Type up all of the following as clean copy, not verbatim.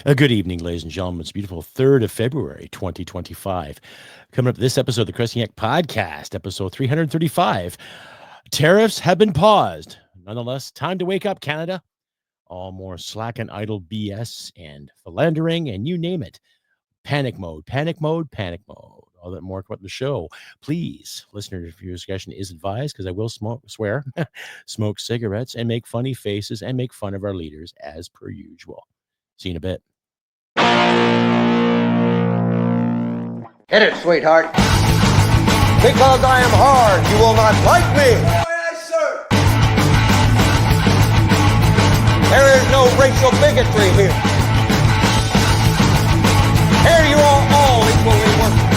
Good evening, ladies and gentlemen. It's a beautiful 3rd of February, 2025. Coming up this episode of the Crusty podcast, episode 335. Tariffs have been paused. Nonetheless, time to wake up, Canada. All more slack and idle BS and philandering and you name it. Panic mode, panic mode, panic mode. All that more about the show. Please, listener discretion is advised because I will swear, smoke cigarettes and make funny faces and make fun of our leaders as per usual. See you in a bit. Hit it, sweetheart. Because I am hard, you will not like me. Oh, yes, sir. There is no racial bigotry here. Here you are all equally worthless.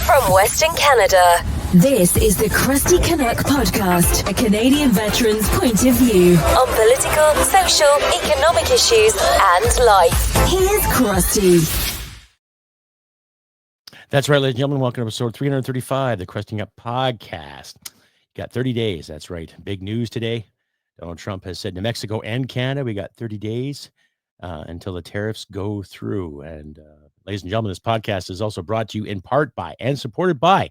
From Western Canada, this is the Crusty Canuck podcast, a Canadian veteran's point of view on political, social, economic issues and life. Here's Crusty. That's right, ladies and gentlemen. Welcome to episode 335, the Crusting Up podcast. Got 30 days. That's right. Big news today. Donald Trump has said to Mexico and Canada, we got 30 days until the tariffs go through. And ladies and gentlemen, this podcast is also brought to you in part by and supported by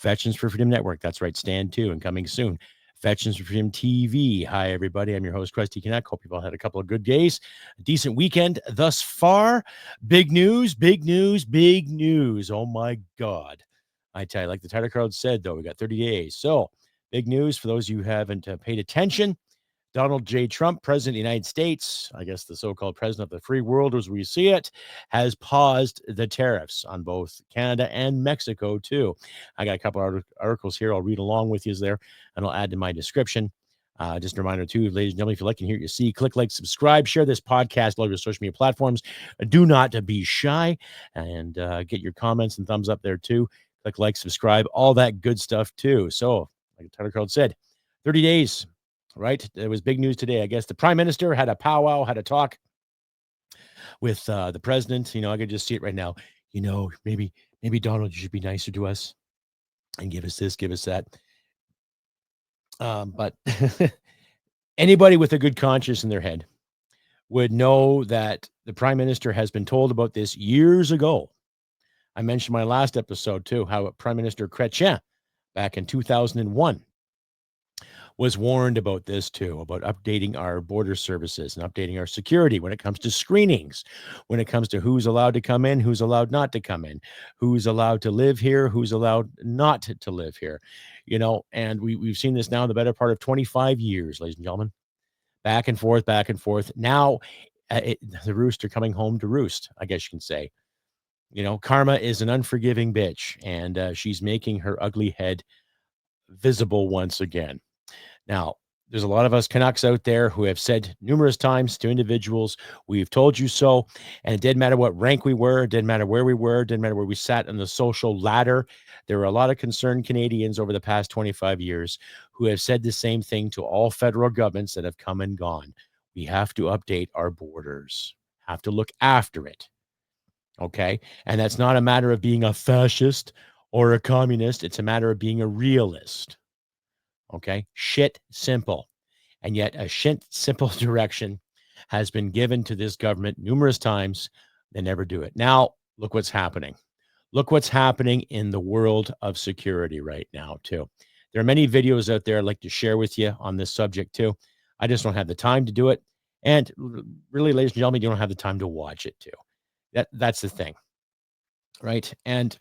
Veterans for Freedom Network. That's right. Stand 2 and coming soon. Veterans for Freedom TV. Hi, everybody. I'm your host, Crusty Canuck. Hope you've all had a couple of good days. A decent weekend thus far. Big news, big news, big news. Oh, my God. I tell you, like the title card said, though, we got 30 days. So, big news for those of you who haven't paid attention. Donald J. Trump, President of the United States, I guess the so-called president of the free world as we see it, has paused the tariffs on both Canada and Mexico, too. I got a couple of articles here. I'll read along with you there, and I'll add to my description. Just a reminder, too, ladies and gentlemen, if you like and hear what you see, click like, subscribe, share this podcast, all your social media platforms. Do not be shy, and get your comments and thumbs up there, too. Click like, subscribe, all that good stuff, too. So, like Tyler Card said, 30 days. Right. It was big news today. I guess the prime minister had a powwow, had a talk with the president. You know, I could just see it right now. You know, maybe Donald, you should be nicer to us and give us this, give us that. But anybody with a good conscience in their head would know that the prime minister has been told about this years ago. I mentioned my last episode, too, how Prime Minister Chrétien back in 2001 was warned about this too, about updating our border services and updating our security when it comes to screenings, when it comes to who's allowed to come in, who's allowed not to come in, who's allowed to live here, who's allowed not to live here, you know, and we've seen this now in the better part of 25 years, ladies and gentlemen, back and forth, back and forth. Now the rooster coming home to roost, I guess you can say. You know, karma is an unforgiving bitch, and she's making her ugly head visible once again. Now, there's a lot of us Canucks out there who have said numerous times to individuals, we've told you so, and it didn't matter what rank we were, it didn't matter where we were, it didn't matter where we sat on the social ladder. There were a lot of concerned Canadians over the past 25 years who have said the same thing to all federal governments that have come and gone. We have to update our borders, have to look after it, okay? And that's not a matter of being a fascist or a communist. It's a matter of being a realist. Okay, shit simple. And yet a shit simple direction has been given to this government numerous times. They never do it. Now, look what's happening. Look what's happening in the world of security right now, too. There are many videos out there I'd like to share with you on this subject, too. I just don't have the time to do it. And really, ladies and gentlemen, you don't have the time to watch it, too. That's the thing, right? And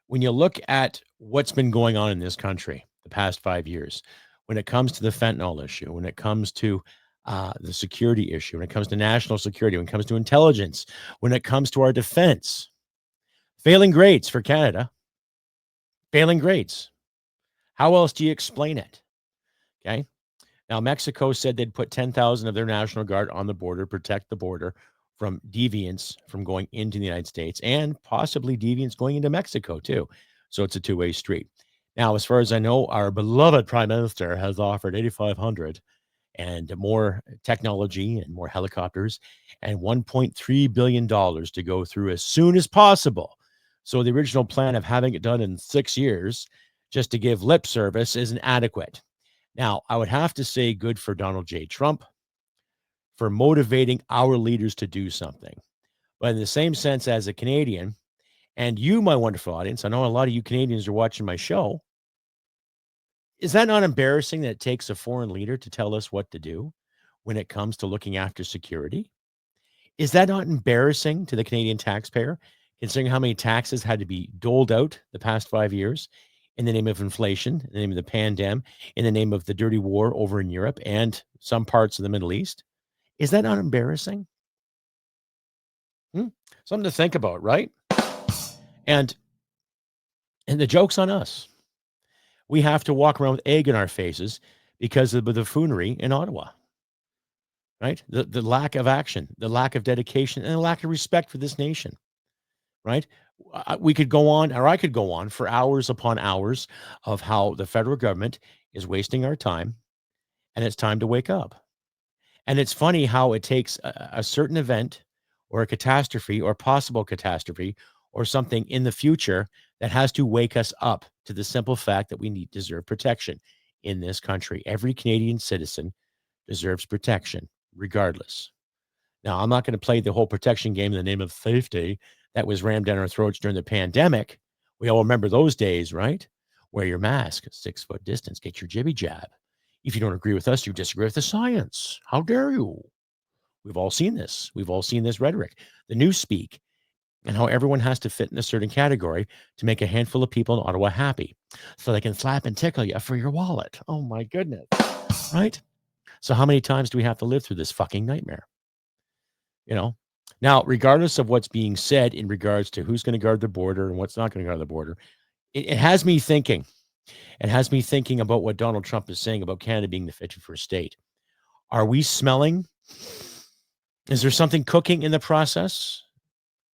when you look at what's been going on in this country the past 5 years, when it comes to the fentanyl issue, when it comes to the security issue, when it comes to national security, when it comes to intelligence, when it comes to our defense, failing grades for Canada, failing grades. How else do you explain it? Okay. Now, Mexico said they'd put 10,000 of their National Guard on the border, protect the border from deviants from going into the United States and possibly deviants going into Mexico, too. So it's a two-way street. Now, as far as I know, our beloved Prime Minister has offered 8,500 and more technology and more helicopters and $1.3 billion to go through as soon as possible. So the original plan of having it done in 6 years just to give lip service isn't adequate. Now, I would have to say good for Donald J. Trump for motivating our leaders to do something. But in the same sense, as a Canadian, and you, my wonderful audience, I know a lot of you Canadians are watching my show. Is that not embarrassing that it takes a foreign leader to tell us what to do when it comes to looking after security? Is that not embarrassing to the Canadian taxpayer, considering how many taxes had to be doled out the past 5 years in the name of inflation, in the name of the pandemic, in the name of the dirty war over in Europe and some parts of the Middle East? Is that not embarrassing? Something to think about, right? And the joke's on us. We have to walk around with egg in our faces because of the buffoonery in Ottawa, right? The lack of action, the lack of dedication, and the lack of respect for this nation, right? We could go on, or I could go on for hours upon hours of how the federal government is wasting our time, and it's time to wake up. And it's funny how it takes a certain event or a catastrophe or possible catastrophe or something in the future that has to wake us up to the simple fact that we deserve protection in this country. Every Canadian citizen deserves protection, regardless. Now, I'm not going to play the whole protection game in the name of safety that was rammed down our throats during the pandemic. We all remember those days, right? Wear your mask, 6 foot distance, get your jibby jab. If you don't agree with us, you disagree with the science. How dare you? We've all seen this. We've all seen this rhetoric, the newspeak, and how everyone has to fit in a certain category to make a handful of people in Ottawa happy so they can slap and tickle you for your wallet. Oh, my goodness. Right? So how many times do we have to live through this fucking nightmare? Now, regardless of what's being said in regards to who's going to guard the border and what's not going to guard the border, it has me thinking. It has me thinking about what Donald Trump is saying about Canada being the 51st state. Are we smelling? Is there something cooking in the process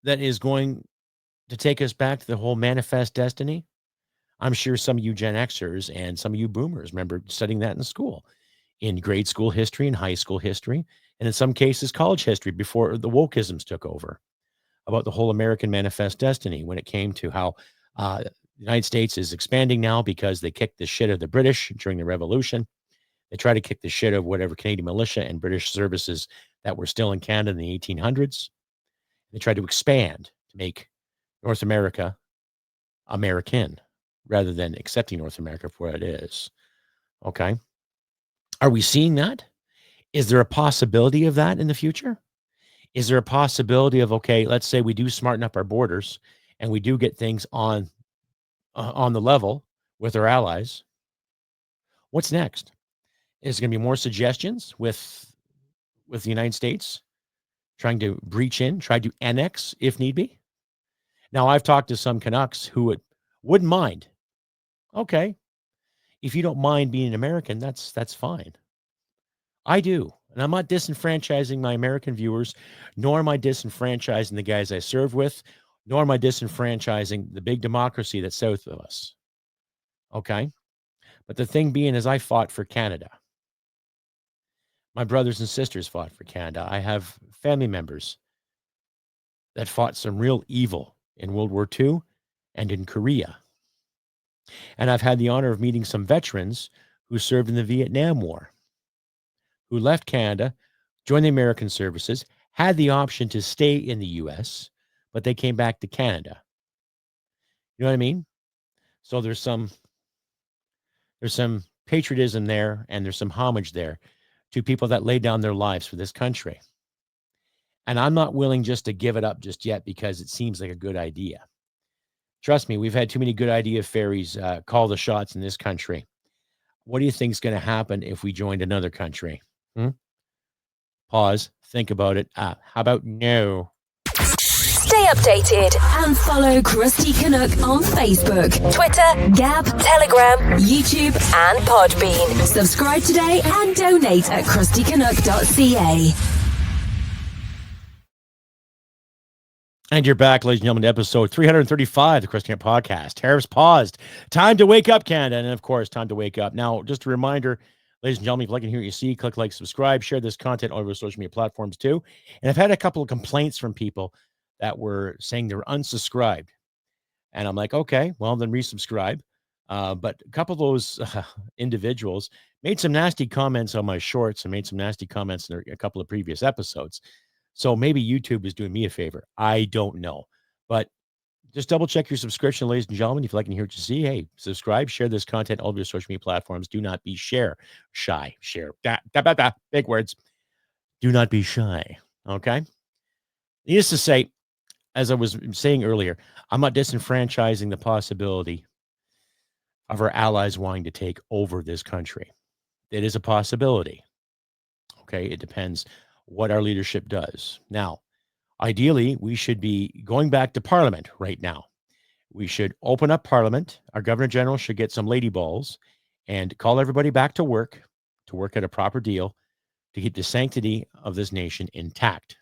that is going to take us back to the whole manifest destiny? I'm sure some of you Gen Xers and some of you boomers remember studying that in school, in grade school history and high school history, and in some cases college history before the wokeisms took over, about the whole American manifest destiny when it came to how the United States is expanding now because they kicked the shit of the British during the Revolution. They tried to kick the shit of whatever Canadian militia and British services that were still in Canada in the 1800s. They tried to expand to make North America American rather than accepting North America for what it is. Okay. Are we seeing that? Is there a possibility of that in the future? Is there a possibility of, okay, let's say we do smarten up our borders and we do get things on the level with our allies? What's next? Is there going to be more suggestions with the United States trying to breach in, try to annex if need be? Now, I've talked to some Canucks who wouldn't mind. Okay, if you don't mind being an American, that's fine. I do. And I'm not disenfranchising my American viewers, nor am I disenfranchising the guys I serve with, nor am I disenfranchising the big democracy that's south of us. Okay? But the thing being is I fought for Canada. My brothers and sisters fought for Canada. I have family members that fought some real evil in World War II and in Korea. And I've had the honor of meeting some veterans who served in the Vietnam War, who left Canada, joined the American services, had the option to stay in the U.S., but they came back to Canada. You know what I mean? So there's some patriotism there, and there's some homage there to people that laid down their lives for this country. And I'm not willing just to give it up just yet because it seems like a good idea. Trust me, we've had too many good idea fairies call the shots in this country. What do you think is going to happen if we joined another country? Pause. Think about it. How about no? Stay updated and follow Crusty Canuck on Facebook, Twitter, Gab, Telegram, YouTube, and Podbean. Subscribe today and donate at crustycanuck.ca. And you're back, ladies and gentlemen, to episode 335 of the Crusty Canuck podcast. Tariffs paused. Time to wake up, Canada. And of course, time to wake up. Now, just a reminder, ladies and gentlemen, if you like and hear what you see, click like, subscribe, share this content on over social media platforms too. And I've had a couple of complaints from people that were saying they were unsubscribed. And I'm like, okay, well, then resubscribe. But a couple of those individuals made some nasty comments on my shorts and made some nasty comments in a couple of previous episodes. So maybe YouTube is doing me a favor. I don't know. But just double check your subscription, ladies and gentlemen. If you like to hear what you see, hey, subscribe, share this content, all of your social media platforms. Do not be shy. Big words. Do not be shy. Okay. Needless to say, as I was saying earlier, I'm not disenfranchising the possibility of our allies wanting to take over this country. It is a possibility. Okay. It depends what our leadership does. Now, ideally, we should be going back to Parliament right now. We should open up Parliament. Our Governor General should get some lady balls and call everybody back to work at a proper deal to keep the sanctity of this nation intact.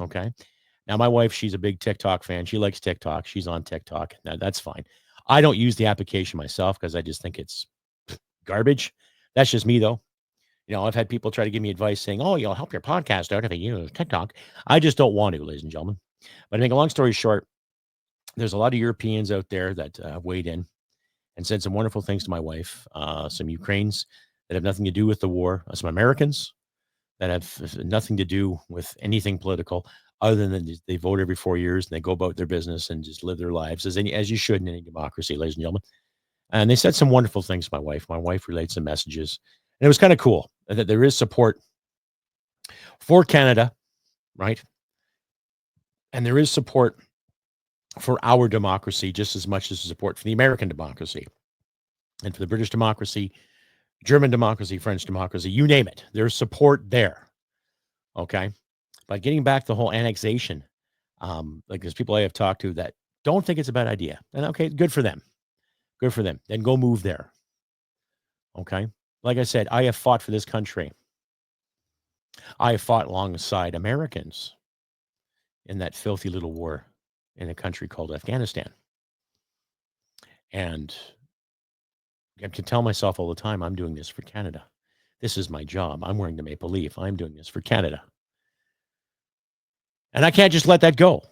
Okay. Now, my wife, she's a big TikTok fan. She likes TikTok. She's on TikTok. Now, that's fine. I don't use the application myself because I just think it's garbage. That's just me, though. You know, I've had people try to give me advice saying, oh, you'll help your podcast out if you use TikTok. I just don't want to, ladies and gentlemen. But to make a long story short, there's a lot of Europeans out there that weighed in and said some wonderful things to my wife. Some Ukrainians that have nothing to do with the war. Some Americans that have nothing to do with anything political other than they vote every 4 years and they go about their business and just live their lives as you should in any democracy, ladies and gentlemen. And they said some wonderful things to my wife. My wife relayed some messages. And it was kind of cool that there is support for Canada, right? And there is support for our democracy just as much as support for the American democracy and for the British democracy, German democracy, French democracy, you name it. There's support there. Okay. But getting back to the whole annexation, like there's people I have talked to that don't think it's a bad idea. And okay, good for them. Good for them. Then go move there. Okay. Like I said, I have fought for this country. I have fought alongside Americans in that filthy little war in a country called Afghanistan. And I can tell myself all the time, I'm doing this for Canada. This is my job. I'm wearing the maple leaf. I'm doing this for Canada. And I can't just let that go.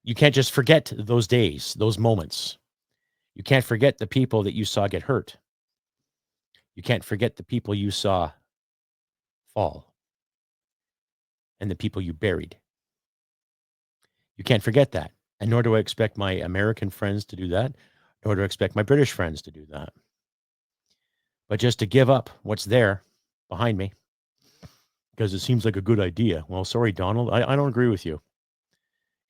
You can't just forget those days, those moments. You can't forget the people that you saw get hurt. You can't forget the people you saw fall and the people you buried. You can't forget that. And nor do I expect my American friends to do that, nor do I expect my British friends to do that. But just to give up what's there behind me, because it seems like a good idea. Well, sorry, Donald, I don't agree with you.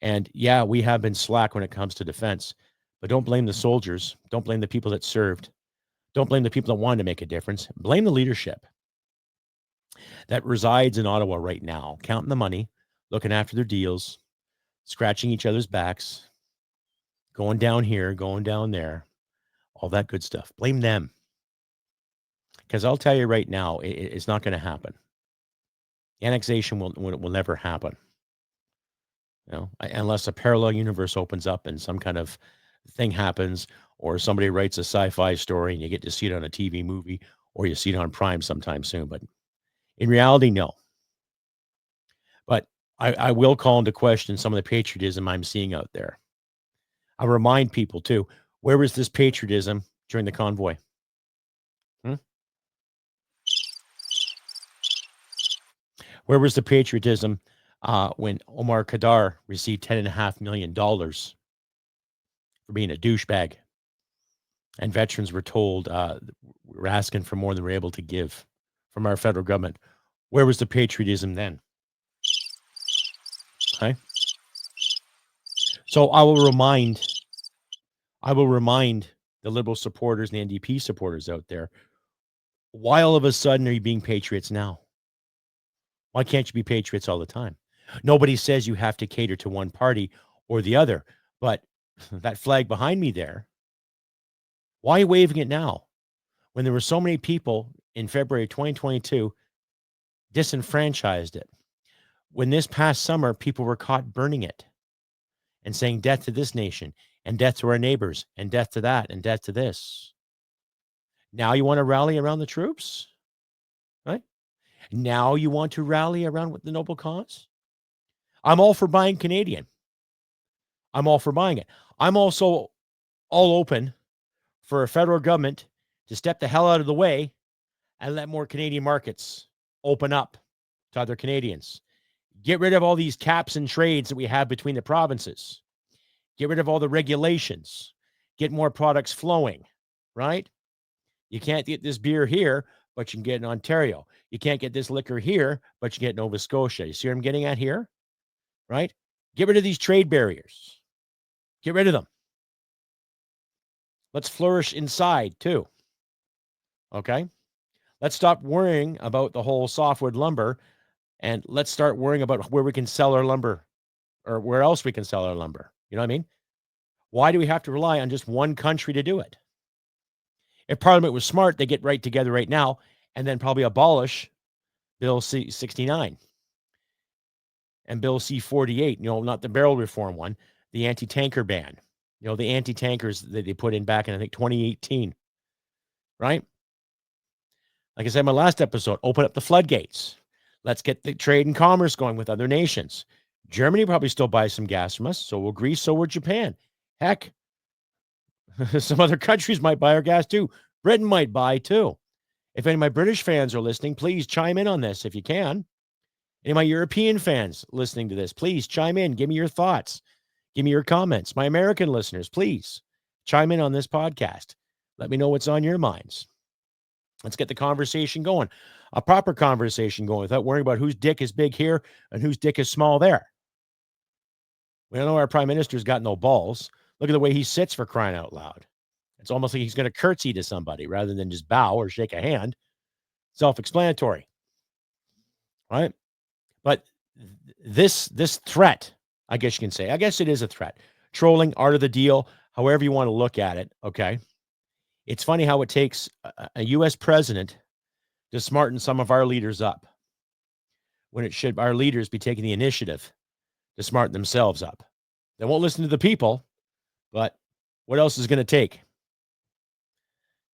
And yeah, we have been slack when it comes to defense, but don't blame the soldiers. Don't blame the people that served. Don't blame the people that wanted to make a difference. Blame the leadership that resides in Ottawa right now, counting the money, looking after their deals, scratching each other's backs, going down here, going down there, all that good stuff. Blame them. Because I'll tell you right now, it's not going to happen. Annexation will never happen. You know, unless a parallel universe opens up and some kind of thing happens, or somebody writes a sci-fi story and you get to see it on a TV movie, or you see it on Prime sometime soon. But in reality, no. But I will call into question some of the patriotism I'm seeing out there. I'll remind people too, where was this patriotism during the convoy? Where was the patriotism when Omar Khadr received $10.5 million for being a douchebag? And veterans were told we're asking for more than we're able to give from our federal government. Where was the patriotism then? Okay. So I will remind the Liberal supporters and the NDP supporters out there, why all of a sudden are you being patriots now? Why can't you be patriots all the time? Nobody says you have to cater to one party or the other, but that flag behind me there, why are you waving it now? When there were so many people in February 2022 disenfranchised it. When this past summer, people were caught burning it and saying death to this nation and death to our neighbors and death to that and death to this. Now you want to rally around the troops, right? Now you want to rally around the noble cause? I'm all for buying Canadian. I'm all for buying it. I'm also all open for a federal government to step the hell out of the way and let more Canadian markets open up to other Canadians. Get rid of all these caps and trades that we have between the provinces. Get rid of all the regulations. Get more products flowing, right? You can't get this beer here, but you can get it in Ontario. You can't get this liquor here, but you get Nova Scotia. You see what I'm getting at here? Right? Get rid of these trade barriers. Get rid of them. Let's flourish inside too. Okay? Let's stop worrying about the whole softwood lumber, and let's start worrying about where we can sell our lumber, or where else we can sell our lumber. You know what I mean? Why do we have to rely on just one country to do it? If Parliament was smart, they get right together right now and then probably abolish Bill C-69 and Bill C-48, not the barrel reform one, the anti-tanker ban, the anti-tankers that they put in back in, I think, 2018, right? Like I said in my last episode, open up the floodgates. Let's get the trade and commerce going with other nations. Germany probably still buys some gas from us. So will Greece, so will Japan. Heck, some other countries might buy our gas too. Britain might buy too. If any of my British fans are listening, please chime in on this if you can. Any of my European fans listening to this, please chime in. Give me your thoughts. Give me your comments. My American listeners, please chime in on this podcast. Let me know what's on your minds. Let's get the conversation going, a proper conversation going without worrying about whose dick is big here and whose dick is small there. We don't know our prime minister's got no balls. Look at the way he sits, for crying out loud. It's almost like he's going to curtsy to somebody rather than just bow or shake a hand. Self-explanatory, right? But this threat, I guess you can say, I guess it is a threat. Trolling, art of the deal, however you want to look at it, okay? It's funny how it takes a U.S. president to smarten some of our leaders up when it should our leaders be taking the initiative to smarten themselves up. They won't listen to the people, but what else is going to take?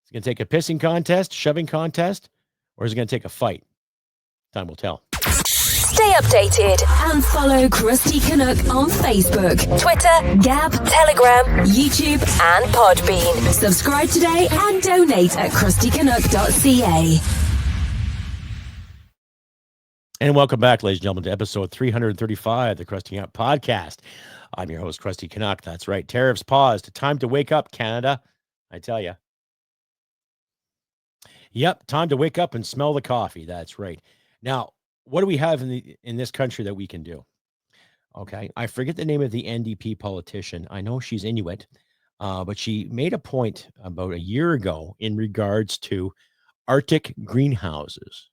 It's going to take a pissing contest, shoving contest, or is it going to take a fight? Time will tell. Stay updated and follow Crusty Canuck on Facebook, Twitter, Gab, Telegram, YouTube, and Podbean. Subscribe today and donate at crustycanuck.ca. And welcome back, ladies and gentlemen, to episode 335 of the Crusty Canuck podcast. I'm your host, Crusty Canuck. That's right. Tariffs paused. Time to wake up, Canada. I tell you. Yep, time to wake up and smell the coffee. That's right. Now, what do we have in this country that we can do? Okay, I forget the name of the NDP politician. I know she's Inuit, but she made a point about a year ago in regards to Arctic greenhouses.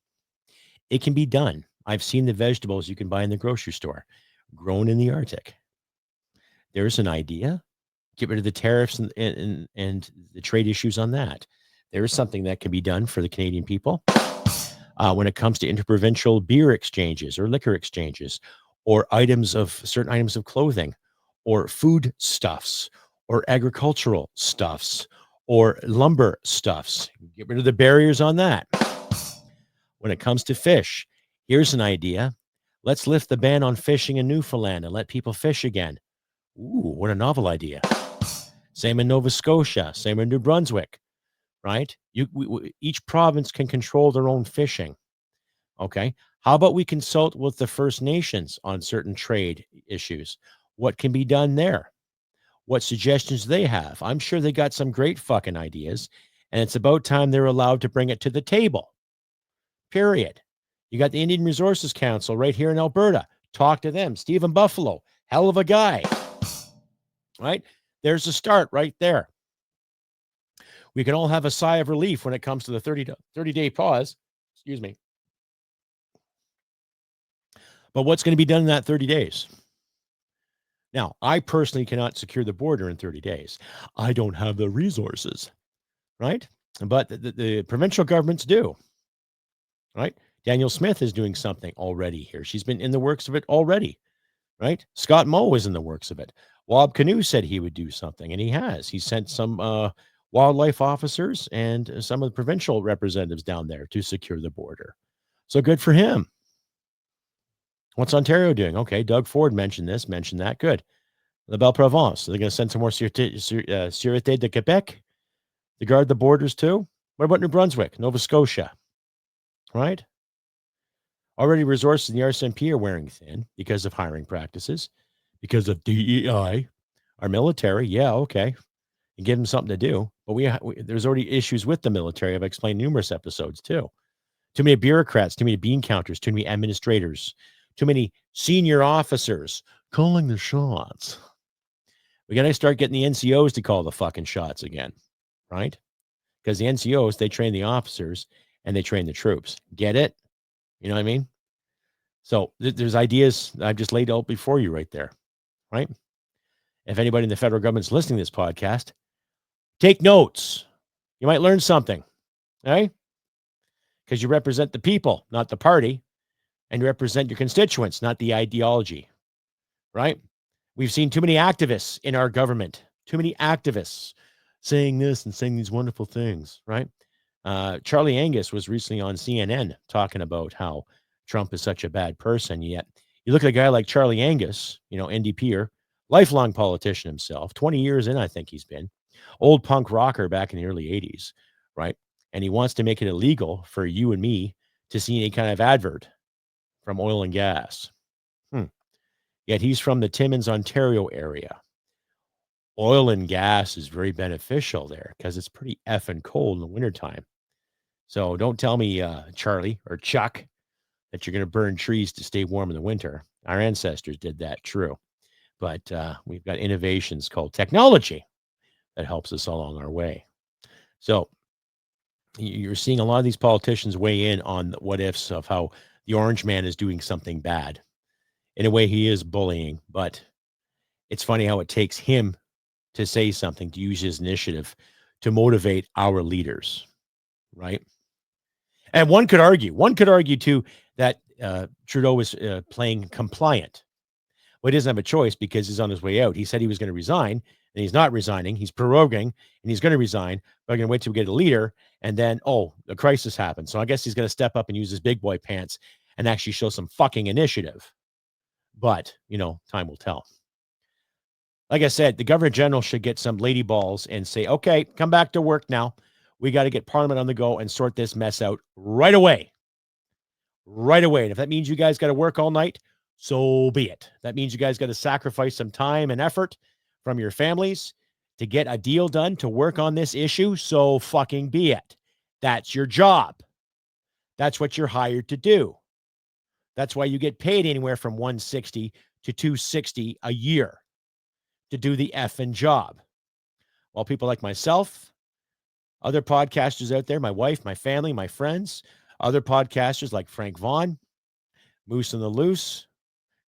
It can be done. I've seen the vegetables you can buy in the grocery store, grown in the Arctic. There's an idea. Get rid of the tariffs and the trade issues on that. There is something that can be done for the Canadian people. When it comes to interprovincial beer exchanges or liquor exchanges, or certain items of clothing, or food stuffs, or agricultural stuffs, or lumber stuffs. Get rid of the barriers on that. When it comes to fish, here's an idea. Let's lift the ban on fishing in Newfoundland and let people fish again. Ooh, what a novel idea. Same in Nova Scotia, same in New Brunswick. Right? Each province can control their own fishing. Okay. How about we consult with the First Nations on certain trade issues? What can be done there? What suggestions they have? I'm sure they got some great fucking ideas, and it's about time they're allowed to bring it to the table. Period. You got the Indian Resources Council right here in Alberta. Talk to them. Stephen Buffalo, hell of a guy. Right? There's a start right there. We can all have a sigh of relief when it comes to the 30-day pause. Excuse me. But what's going to be done in that 30 days? Now, I personally cannot secure the border in 30 days. I don't have the resources, right? But the provincial governments do, right? Danielle Smith is doing something already here. She's been in the works of it already, right? Scott Moe is in the works of it. Wab Canoe said he would do something, and he has. He sent some wildlife officers and some of the provincial representatives down there to secure the border. So good for him. What's Ontario doing? Okay, Doug Ford mentioned this, mentioned that. Good. La Belle Province. They're going to send some more Sûreté de Québec to guard the borders too. What about New Brunswick, Nova Scotia? right? Already resources in the RCMP are wearing thin because of hiring practices, because of DEI. Our military, yeah, okay. And give them something to do. But there's already issues with the military. I've explained numerous episodes too. Too many bureaucrats, too many bean counters, too many administrators, too many senior officers calling the shots. We got to start getting the NCOs to call the fucking shots again, right? Because the NCOs, they train the officers and they train the troops. Get it? You know what I mean? So there's ideas I've just laid out before you right there, right? If anybody in the federal government's listening to this podcast, take notes. You might learn something, right? Because you represent the people, not the party, and you represent your constituents, not the ideology, right? We've seen too many activists in our government, too many activists saying this and saying these wonderful things, right? Charlie Angus was recently on CNN talking about how Trump is such a bad person. Yet you look at a guy like Charlie Angus, NDPer, lifelong politician himself, 20 years in, I think he's been, old punk rocker back in the early 80s, right? And he wants to make it illegal for you and me to see any kind of advert from oil and gas. Yet he's from the Timmins, Ontario area. Oil and gas is very beneficial there because it's pretty effing cold in the wintertime. So don't tell me, Charlie or Chuck, that you're going to burn trees to stay warm in the winter. Our ancestors did that, true. But we've got innovations called technology that helps us along our way. So you're seeing a lot of these politicians weigh in on the what ifs of how the orange man is doing something bad. In a way, he is bullying, but it's funny how it takes him to say something, to use his initiative to motivate our leaders, right? And one could argue too, that Trudeau was playing compliant. Well, he doesn't have a choice because he's on his way out. He said he was going to resign, and he's not resigning. He's proroguing, and he's going to resign. But I'm going to wait till we get a leader, and then, the crisis happens. So I guess he's going to step up and use his big boy pants and actually show some fucking initiative. But, time will tell. Like I said, the governor general should get some lady balls and say, okay, come back to work now. We got to get Parliament on the go and sort this mess out right away. Right away. And if that means you guys got to work all night, so be it. That means you guys got to sacrifice some time and effort from your families to get a deal done to work on this issue. So fucking be it. That's your job. That's what you're hired to do. That's why you get paid anywhere from $160 to $260 a year to do the effing job. While people like myself, other podcasters out there, my wife, my family, my friends, other podcasters like Frank Vaughn, Moose and the Loose,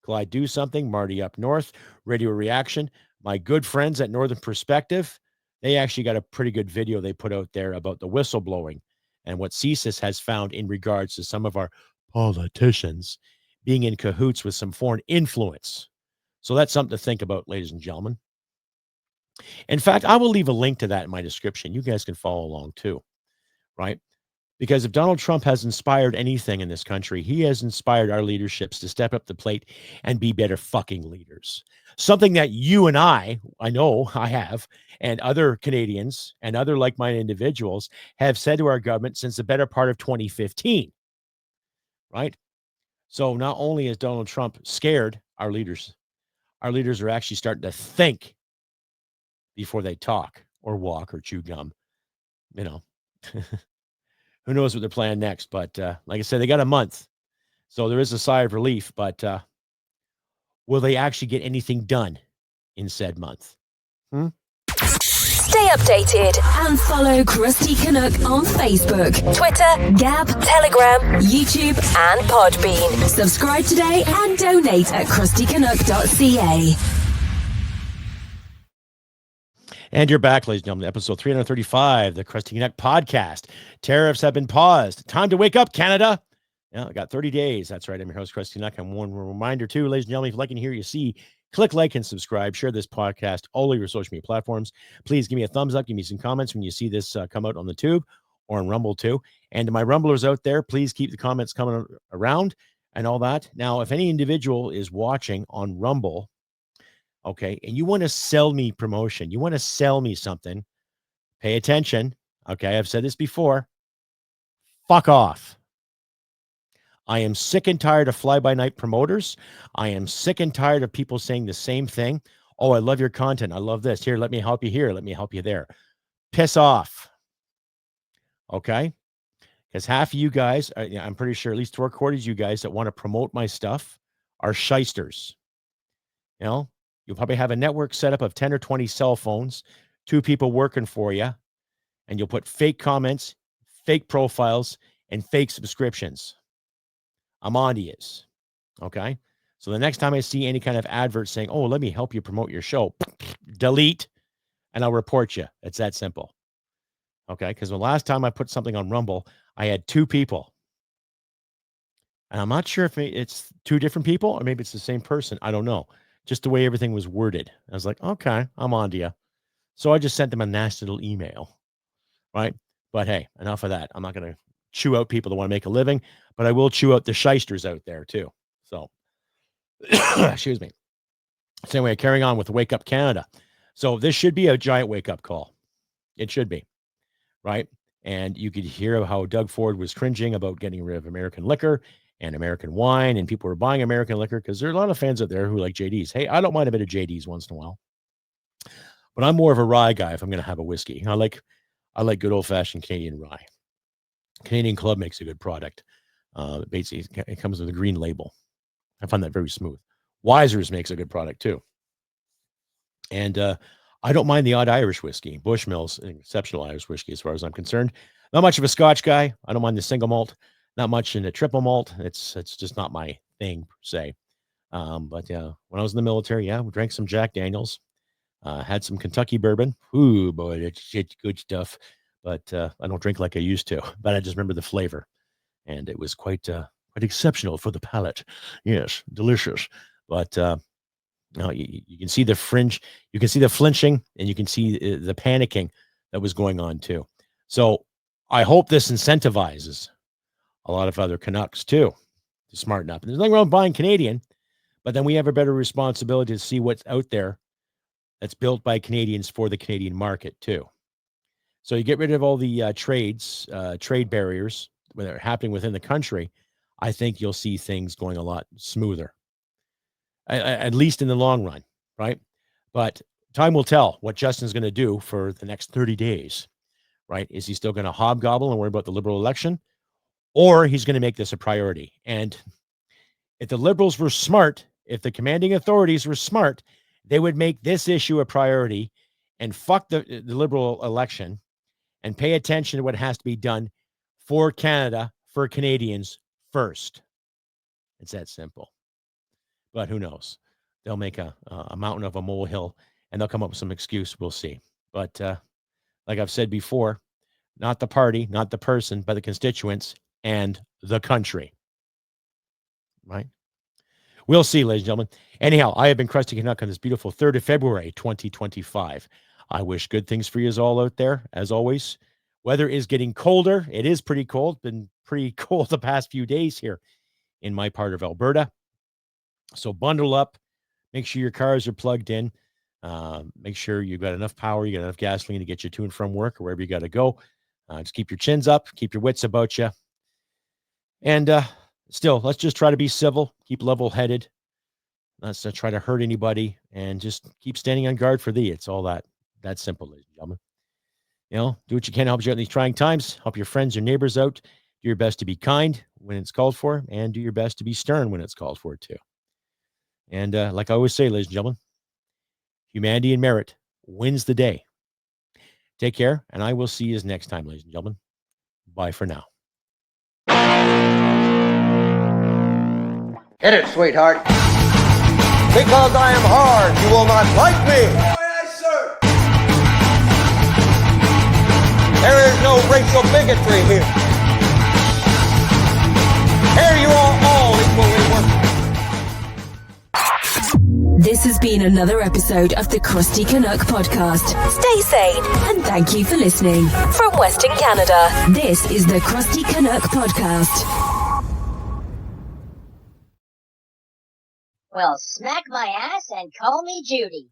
Clyde Do Something, Marty Up North, Radio Reaction, my good friends at Northern Perspective, they actually got a pretty good video they put out there about the whistleblowing and what CSIS has found in regards to some of our politicians being in cahoots with some foreign influence. So that's something to think about, ladies and gentlemen. In fact, I will leave a link to that in my description. You guys can follow along too, right? Because if Donald Trump has inspired anything in this country, he has inspired our leaderships to step up the plate and be better fucking leaders. Something that you and I know I have, and other Canadians and other like-minded individuals have said to our government since the better part of 2015, right? So not only is Donald Trump scared our leaders are actually starting to think before they talk or walk or chew gum, Who knows what they're planning next? But like I said, they got a month. So there is a sigh of relief. But will they actually get anything done in said month? Stay updated and follow Crusty Canuck on Facebook, Twitter, Gab, Telegram, YouTube, and Podbean. Subscribe today and donate at crustycanuck.ca. And you're back, ladies and gentlemen, episode 335, the Crusty Canuck podcast. Tariffs have been paused. Time to wake up, Canada. Yeah, I got 30 days. That's right. I'm your host, Crusty Canuck. And one reminder, too, ladies and gentlemen, if you like and hear you see, click like and subscribe. Share this podcast all over your social media platforms. Please give me a thumbs up. Give me some comments when you see this come out on the tube or on Rumble, too. And to my Rumblers out there, please keep the comments coming around and all that. Now, if any individual is watching on Rumble, okay, and you want to sell me promotion, you want to sell me something, pay attention. Okay, I've said this before. Fuck off. I am sick and tired of fly-by-night promoters. I am sick and tired of people saying the same thing. Oh, I love your content. I love this. Here, let me help you here. Let me help you there. Piss off. Okay? Because half of you guys, I'm pretty sure at least 3/4 of you guys that want to promote my stuff are shysters. You know, you'll probably have a network setup of 10 or 20 cell phones, 2 people working for you, and you'll put fake comments, fake profiles, and fake subscriptions. I'm on to yous. Okay? So the next time I see any kind of advert saying, oh, let me help you promote your show, delete, and I'll report you. It's that simple. Okay? Because the last time I put something on Rumble, I had 2 people. And I'm not sure if it's 2 different people or maybe it's the same person. I don't know. Just the way everything was worded. I was like, okay, I'm on to you. So I just sent them a nasty little email. Right? But hey, enough of that. I'm not going to chew out people that want to make a living, but I will chew out the shysters out there too. So, excuse me. So anyway, carrying on with Wake Up Canada. So this should be a giant wake-up call. It should be. Right? And you could hear how Doug Ford was cringing about getting rid of American liquor and American wine, and people were buying American liquor because there are a lot of fans out there who like JDs. Hey, I don't mind a bit of JDs once in a while, but I'm more of a rye guy if I'm going to have a whiskey. I like good old-fashioned Canadian rye. Canadian Club makes a good product. Basically, it comes with a green label. I find that very smooth. Wiser's makes a good product too. And I don't mind the odd Irish whiskey. Bushmills, an exceptional Irish whiskey as far as I'm concerned. Not much of a Scotch guy. I don't mind the single malt. Not much in a triple malt. It's just not my thing per se. But yeah, when I was in the military, we drank some Jack Daniels. Had some Kentucky bourbon. Ooh, boy, it's good stuff. But I don't drink like I used to. But I just remember the flavor, and it was quite exceptional for the palate. Yes, delicious. But you can see the fringe, you can see the flinching, and you can see the panicking that was going on too. So I hope this incentivizes a lot of other Canucks too to smarten up. And there's nothing wrong with buying Canadian, but then we have a better responsibility to see what's out there that's built by Canadians for the Canadian market too. So you get rid of all the trade barriers when they're happening within the country. I think you'll see things going a lot smoother, at least in the long run, right? But time will tell what Justin's going to do for the next 30 days, right? Is he still going to hobgobble and worry about the Liberal election? Or he's going to make this a priority. And if the Liberals were smart, if the commanding authorities were smart, they would make this issue a priority and fuck the Liberal election and pay attention to what has to be done for Canada, for Canadians first. It's that simple. But who knows? They'll make a mountain of a molehill and they'll come up with some excuse. We'll see. But like I've said before, not the party, not the person, but the constituents and the country. Right? We'll see, ladies and gentlemen. Anyhow, I have been Crusty Canuck on this beautiful 3rd of February, 2025. I wish good things for you all out there, as always. Weather is getting colder. It is pretty cold. Been pretty cold the past few days here in my part of Alberta. So bundle up. Make sure your cars are plugged in. Make sure you've got enough power. You got enough gasoline to get you to and from work or wherever you got to go. Just keep your chins up. Keep your wits about you. And still, let's just try to be civil. Keep level-headed. Let's not try to hurt anybody. And just keep standing on guard for thee. It's all that simple, ladies and gentlemen. You know, do what you can to help you out in these trying times. Help your friends, your neighbors out. Do your best to be kind when it's called for. And do your best to be stern when it's called for, too. And like I always say, ladies and gentlemen, humanity and merit wins the day. Take care, and I will see you next time, ladies and gentlemen. Bye for now. Hit it, sweetheart. Because I am hard, you will not like me. Yes, sir. There is no racial bigotry here. Here you are all equally worthless. This has been another episode of the Crusty Canuck podcast. Stay sane and thank you for listening. From Western Canada, this is the Crusty Canuck podcast. Well, smack my ass and call me Judy.